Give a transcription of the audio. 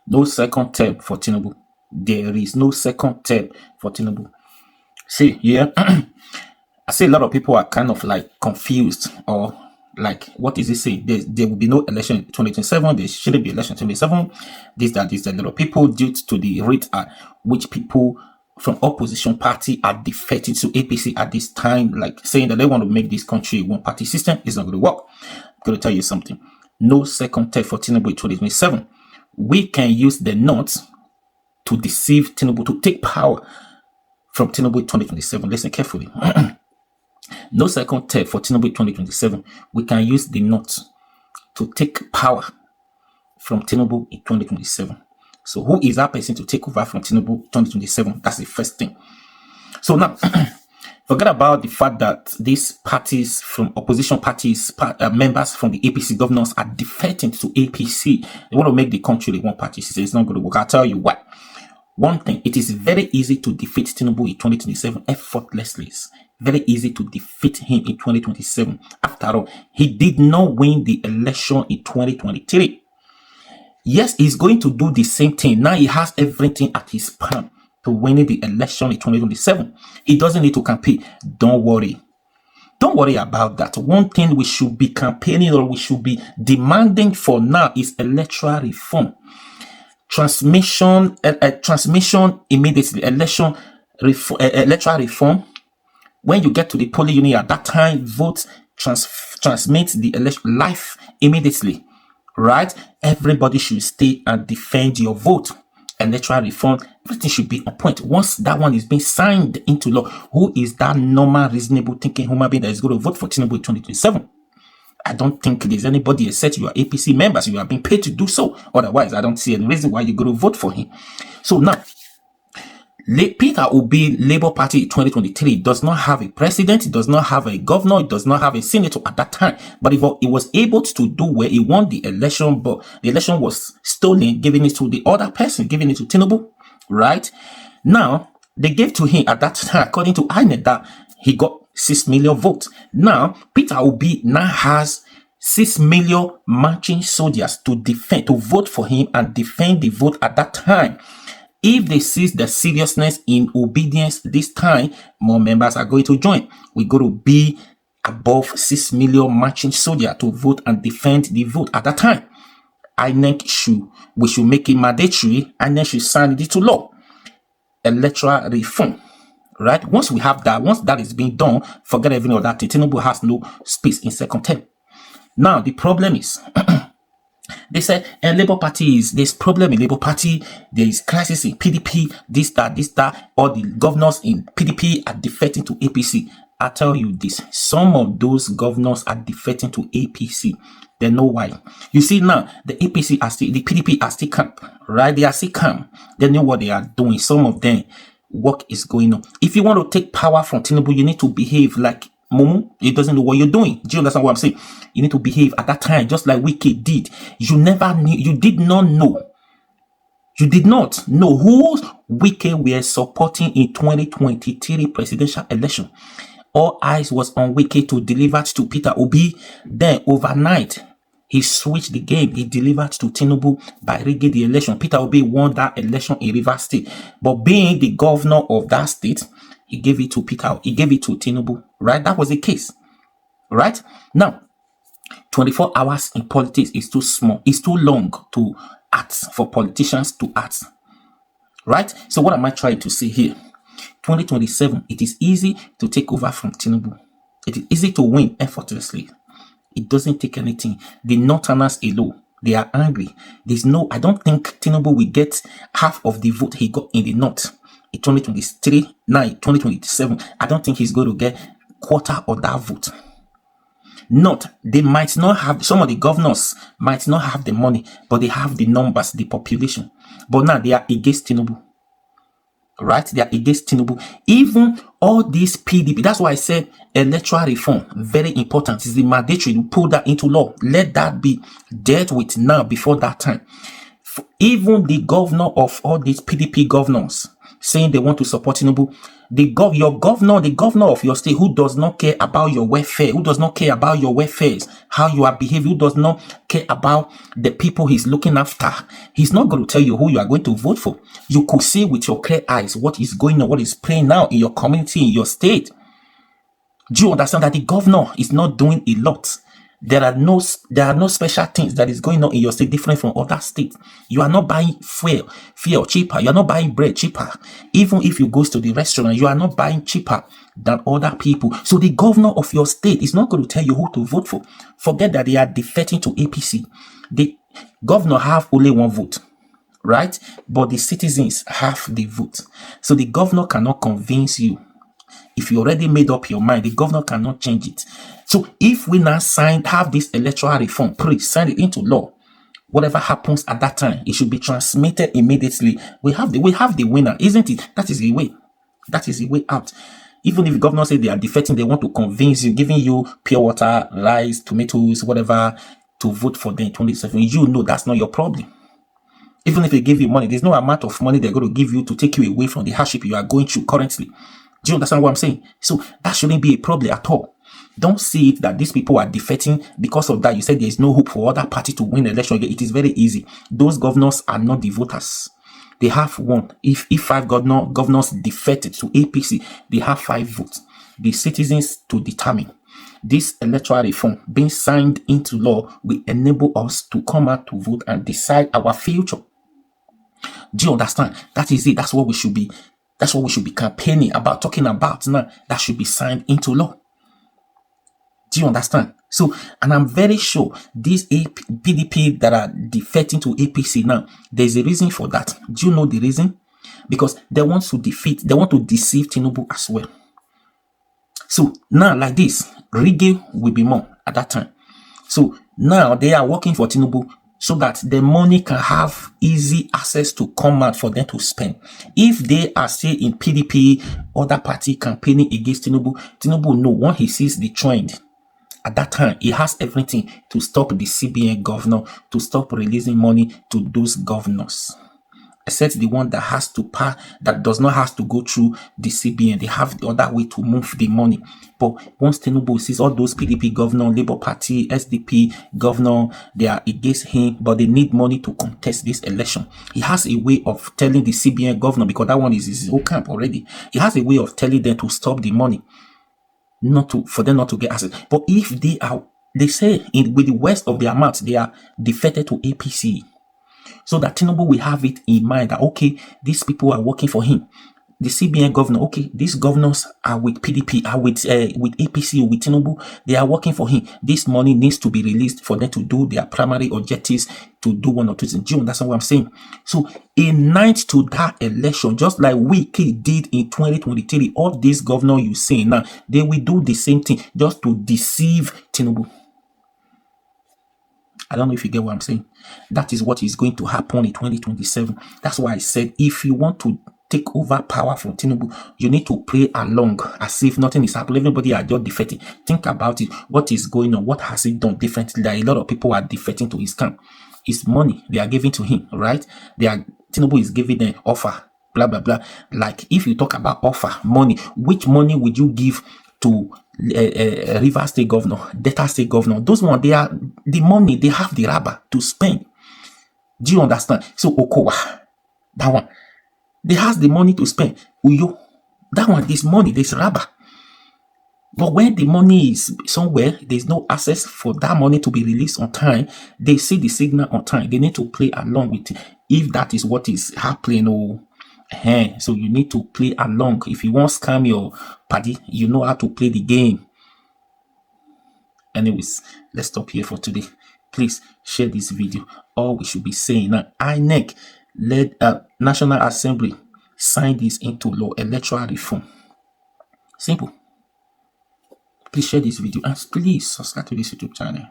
No second term for Tinubu. There is no second term for Tinubu. See, yeah, I see a lot of people are kind of like confused or like, what is it saying? There will be no election in 2027. There shouldn't be election in 2027. This, that, this, that. A lot of people, due to the rate at which people from opposition party are defecting to APC at this time, like saying that they want to make this country a one-party system, is not going to work. I'm going to tell you something. No second term for Tinubu in 2027. We can use the North to deceive Tinubu, to take power from Tinubu in 2027. Listen carefully. No second term for Tinubu in 2027. We can use the North to take power from Tinubu in 2027. So who is that person to take over from Tinubu 2027? That's the first thing. So now, forget about the fact that these parties from opposition parties, members from the APC governors are defecting to APC. They want to make the country a one-party system. It's not going to work. I'll tell you why. One thing, it is very easy to defeat Tinubu in 2027 effortlessly. It's very easy to defeat him in 2027. After all, he did not win the election in 2023. Yes, he's going to do the same thing. Now he has everything at his palm to winning the election in 2027. He doesn't need to campaign. Don't worry. Don't worry about that. One thing we should be campaigning or we should be demanding for now is electoral reform. Transmission immediately. Electoral reform. When you get to the polling unit at that time, vote transmit the election live immediately. Right? Everybody should stay and defend your vote. Electoral reform, everything should be on point. Once that one is being signed into law, who is that normal, reasonable thinking human being that is going to vote for Tinubu in 2027? I don't think there's anybody except you are APC members. You are being paid to do so. Otherwise, I don't see any reason why you're going to vote for him. So now, Peter Obi, Labour Party 2023, does not have a president, it does not have a governor, it does not have a senator at that time. But if he was able to do well, he won the election, but the election was stolen, giving it to the other person, giving it to Tinubu, right? Now, they gave to him at that time, according to INEC, that he got 6 million votes. Now, Peter Obi now has 6 million marching soldiers to defend, to vote for him and defend the vote at that time. If they see the seriousness in obedience this time, more members are going to join. We're going to be above 6 million marching soldiers to vote and defend the vote at that time. We should make it mandatory. INEC should sign it into law. Electoral reform. Right? Once we have that, once that is being done, forget everything of that. Tinubu has no space in second term. Now, the problem is, they said, and Labour Party there's problem in Labour Party, there is crisis in PDP, this, that, all the governors in PDP are defecting to APC. I tell you this, some of those governors are defecting to APC. They know why. the PDP are still calm, right? They are still calm. They know what they are doing. Some of them, work is going on. If you want to take power from Tinubu, you need to behave like Momo. He doesn't know what you're doing. Do you understand what I'm saying? You need to behave at that time, just like Wike did. You never knew. You did not know. You did not know who Wike were supporting in 2023 presidential election. All eyes was on Wike to deliver to Peter Obi. Then overnight, he switched the game. He delivered to Tinubu by rigging the election. Peter Obi won that election in Rivers State. But being the governor of that state, he gave it to Tinubu, right? That was the case, right? Now, 24 hours in politics is too small. It's too long to act, for politicians to act, right? So what am I trying to say here? 2027, it is easy to take over from Tinubu. It is easy to win effortlessly. It doesn't take anything. The Northerners alone, they are angry. I don't think Tinubu will get half of the vote he got in the North. In 2023, now in 2027, I don't think he's going to get quarter of that vote. They might not have, some of the governors might not have the money, but they have the numbers, the population. But now they are against Tinubu. Right? They are against Tinubu. Even all these PDP, that's why I said electoral reform, very important. It's the mandatory to put that into law. Let that be dealt with now before that time. Even the governor of all these PDP governors, saying they want to support Tinubu. Your governor, the governor of your state, who does not care about your welfare, who does not care about your welfare, how you are behaving, who does not care about the people he's looking after, he's not going to tell you who you are going to vote for. You could see with your clear eyes what is going on, what is playing now in your community, in your state. Do you understand that the governor is not doing a lot? There are no special things that is going on in your state different from other states. You are not buying fuel cheaper. You are not buying bread cheaper. Even if you go to the restaurant, you are not buying cheaper than other people. So the governor of your state is not going to tell you who to vote for. Forget that they are defecting to APC. The governor have only one vote, right? But the citizens have the vote. So the governor cannot convince you. If you already made up your mind, the governor cannot change it. So if we now have this electoral reform, please sign it into law. Whatever happens at that time, it should be transmitted immediately. We have the winner, isn't it? That is the way. That is the way out. Even if the governor say they are defecting, they want to convince you, giving you pure water, rice, tomatoes, whatever, to vote for them in 2027. You know that's not your problem. Even if they give you money, there's no amount of money they're going to give you to take you away from the hardship you are going through currently. Do you understand what I'm saying? So that shouldn't be a problem at all. Don't see it that these people are defecting because of that. You said there is no hope for other party to win the election again. It is very easy. Those governors are not the voters. They have won. If 5 governors defected to APC, they have 5 votes. The citizens to determine. This electoral reform being signed into law will enable us to come out to vote and decide our future. Do you understand? That is it. That's what we should be campaigning about, talking about now. That should be signed into law. Do you understand? So, and I'm very sure these PDP that are defecting to APC now, there's a reason for that. Do you know the reason? Because they want to deceive Tinubu as well. So now, like this, rigging will be more at that time. So now they are working for Tinubu so that the money can have easy access to come out for them to spend. If they are still in PDP, other party campaigning against Tinubu, Tinubu know when he sees the trend. At that time, he has everything to stop the CBN governor, to stop releasing money to those governors. Except the one that has to that does not have to go through the CBN. They have the other way to move the money. But once Tinubu sees all those PDP governor, Labour Party, SDP governor, they are against him, but they need money to contest this election. He has a way of telling the CBN governor, because that one is his whole camp already. He has a way of telling them to stop the money, for them not to get access. But if they say with the worst of their mouths, they are defected to APC. So that Tinubu will have it in mind that, okay, these people are working for him. The CBN governor, okay, these governors are with PDP, are with APC, with Tinubu. They are working for him. This money needs to be released for them to do their primary objectives, to do one or two things. Do you understand what I'm saying? So, a night to that election, just like we did in 2023, all these governors you see now, they will do the same thing just to deceive Tinubu. I don't know if you get what I'm saying. That is what is going to happen in 2027. That's why I said, if you want to take over power from Tinubu, you need to play along as if nothing is happening. Everybody are just defecting. Think about it. What is going on? What has he done differently? That a lot of people are defecting to his camp. It's money they are giving to him, right? Tinubu is giving them offer, blah, blah, blah. Like, if you talk about offer, money, which money would you give to Rivers State governor, Delta State governor? Those ones, they are the money, they have the rubber to spend. Do you understand? So Okowa, that one, they has the money to spend. Uyo, that one, this money, this rubber. But when the money is somewhere, there's no access for that money to be released on time. They see the signal on time. They need to play along with it. If that is what is happening, so you need to play along. If you want to scam your party, you know how to play the game. Anyways, let's stop here for today. Please share this video. All we should be saying now, INEC led National Assembly sign this into law, electoral reform. Simple. Please share this video and please subscribe to this YouTube channel.